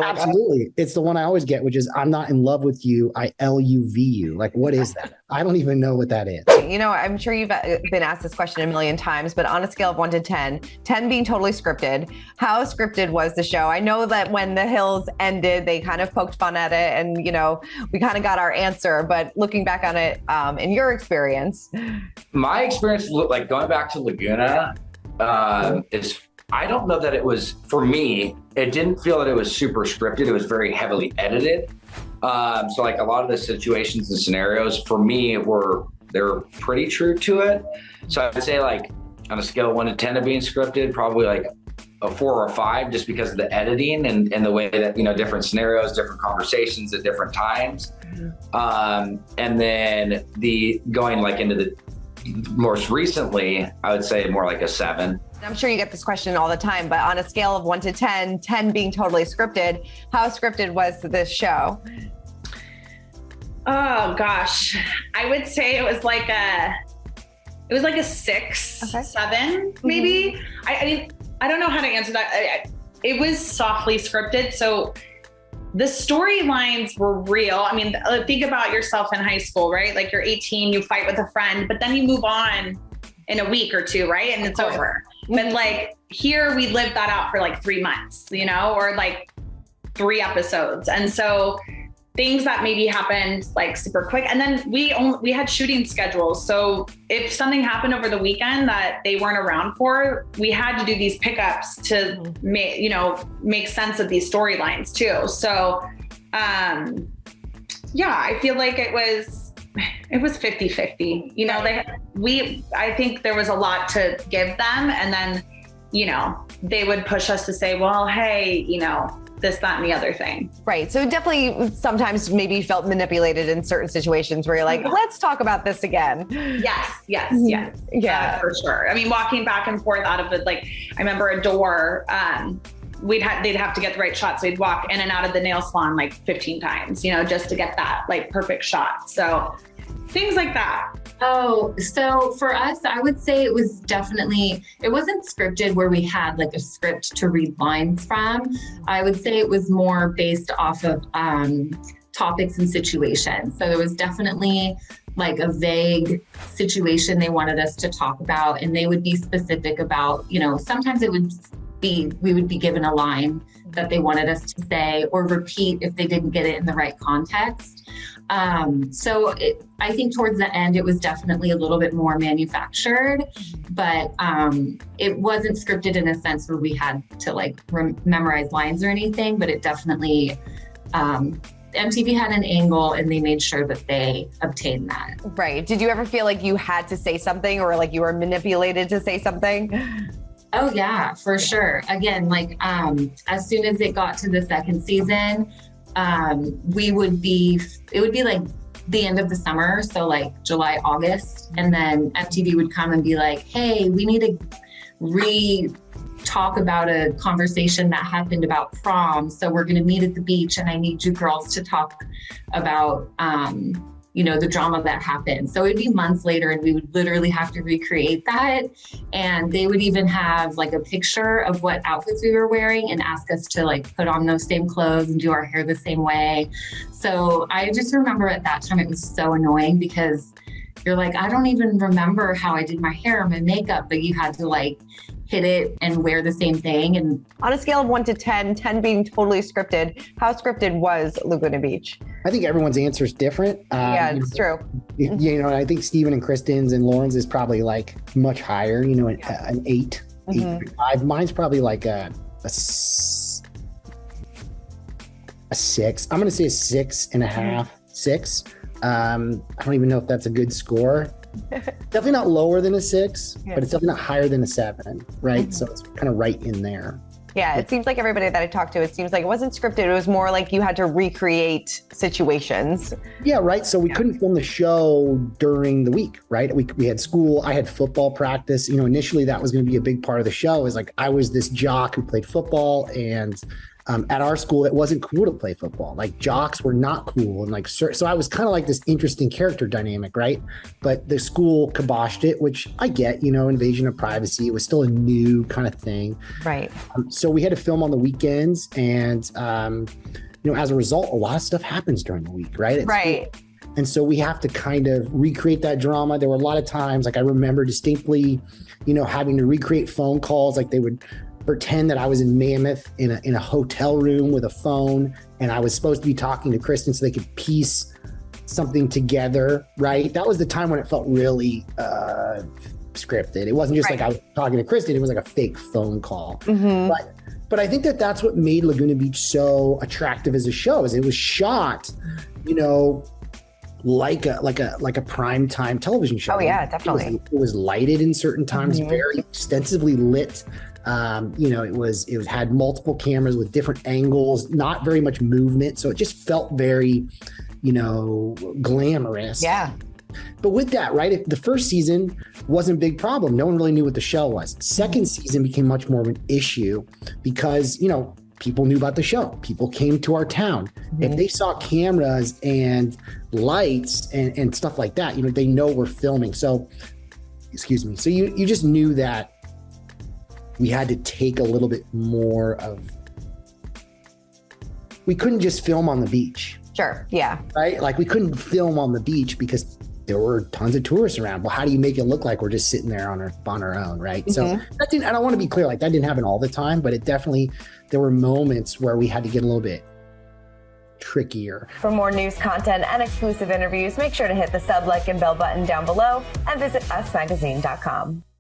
Absolutely. It's the one I always get, which is I'm not in love with you. I LUV you. Like, what is that? I don't even know what that is. I'm sure you've been asked this question a million times, but on a scale of 1 to 10, 10 being totally scripted, how scripted was the show? I know that when The Hills ended, they kind of poked fun at it and, we kind of got our answer, but looking back on it, in your experience. My experience, like going back to Laguna, is I don't know that it was, for me, it didn't feel that it was super scripted. It was very heavily edited. So like a lot of the situations and scenarios for me they're pretty true to it. So I would say like on a scale of 1 to 10 of being scripted, probably like a 4 or a 5, just because of the editing and the way that, different scenarios, different conversations at different times. And then the going like into the most recently, I would say more like a 7. I'm sure you get this question all the time, but on a scale of 1 to 10, 10 being totally scripted, how scripted was this show? Oh gosh, I would say it was like a 6, 7, maybe. I mean, I don't know how to answer that. It was softly scripted, so the storylines were real. I mean, think about yourself in high school, right? Like you're 18, you fight with a friend, but then you move on in a week or 2, right? And it's over. But like here we lived that out for like 3 months, or like 3 episodes. And so things that maybe happened like super quick. And then we had shooting schedules. So if something happened over the weekend that they weren't around for, we had to do these pickups to make sense of these storylines too. So, I feel like it was 50-50, I think there was a lot to give them. And then, they would push us to say, well, hey, this, that, and the other thing. Right. So definitely sometimes maybe you felt manipulated in certain situations where you're like, let's talk about this again. Yes. Yeah, for sure. I mean, walking back and forth out of it, like I remember a door, they'd have to get the right shot. So we'd walk in and out of the nail salon like 15 times, just to get that like perfect shot. So things like that. Oh, so for us, I would say it wasn't scripted where we had like a script to read lines from. I would say it was more based off of topics and situations. So there was definitely like a vague situation they wanted us to talk about, and they would be specific about, sometimes we would be given a line that they wanted us to say or repeat if they didn't get it in the right context. I think towards the end, it was definitely a little bit more manufactured, but it wasn't scripted in a sense where we had to like memorize lines or anything, but it definitely, MTV had an angle and they made sure that they obtained that. Right. Did you ever feel like you had to say something or like you were manipulated to say something? Oh yeah, for sure. Again, like as soon as it got to the second season, it would be like the end of the summer. So like July, August. And then MTV would come and be like, hey, we need to talk about a conversation that happened about prom. So we're going to meet at the beach and I need you girls to talk about, the drama that happened. So it'd be months later and we would literally have to recreate that. And they would even have like a picture of what outfits we were wearing and ask us to like put on those same clothes and do our hair the same way. So I just remember at that time, it was so annoying because you're like, I don't even remember how I did my hair or my makeup, but you had to like hit it and wear the same thing. And on a scale of 1 to 10, 10 being totally scripted, how scripted was Laguna Beach? I think everyone's answer is different. It's true. I think Steven and Kristen's and Lauren's is probably like much higher, an 8, 8.5. Mine's probably like a 6. I'm going to say a 6.5, 6. I don't even know if that's a good score. Definitely not lower than a 6, but it's definitely not higher than a 7, right? So it's kind of right in there. Yeah, it seems like everybody that I talked to, it seems like it wasn't scripted. It was more like you had to recreate situations. Yeah, right. So we couldn't film the show during the week, right? We had school. I had football practice. Initially that was going to be a big part of the show. Is like I was this jock who played football, and At our school, it wasn't cool to play football. Like jocks were not cool. And like, so I was kind of like this interesting character dynamic, right? But the school kiboshed it, which I get, invasion of privacy. It was still a new kind of thing. Right. So we had to film on the weekends. And, as a result, a lot of stuff happens during the week, right? Right. And so we have to kind of recreate that drama. There were a lot of times, like I remember distinctly, having to recreate phone calls. Like they would pretend that I was in Mammoth in a hotel room with a phone, and I was supposed to be talking to Kristen so they could piece something together, right? That was the time when it felt really scripted. It wasn't just like I was talking to Kristen, it was like a fake phone call. Mm-hmm. But I think that's what made Laguna Beach so attractive as a show, is it was shot, like a primetime television show. Oh yeah, definitely. It was lighted in certain times, very extensively lit. It had multiple cameras with different angles, not very much movement. So it just felt very, glamorous. Yeah. But with that, right, the first season wasn't a big problem. No one really knew what the show was. Second season became much more of an issue because, people knew about the show. People came to our town. If they saw cameras and lights and stuff like that, they know we're filming. So, excuse me. So you just knew that we had to take a little bit more of, we couldn't just film on the beach. Sure. Yeah. Right? Like we couldn't film on the beach because there were tons of tourists around. Well, how do you make it look like we're just sitting there on our own, right? So that didn't, and I want to be clear, like that didn't happen all the time, but it definitely, there were moments where we had to get a little bit trickier. For more news content and exclusive interviews, make sure to hit the sub, like, and bell button down below and visit usmagazine.com.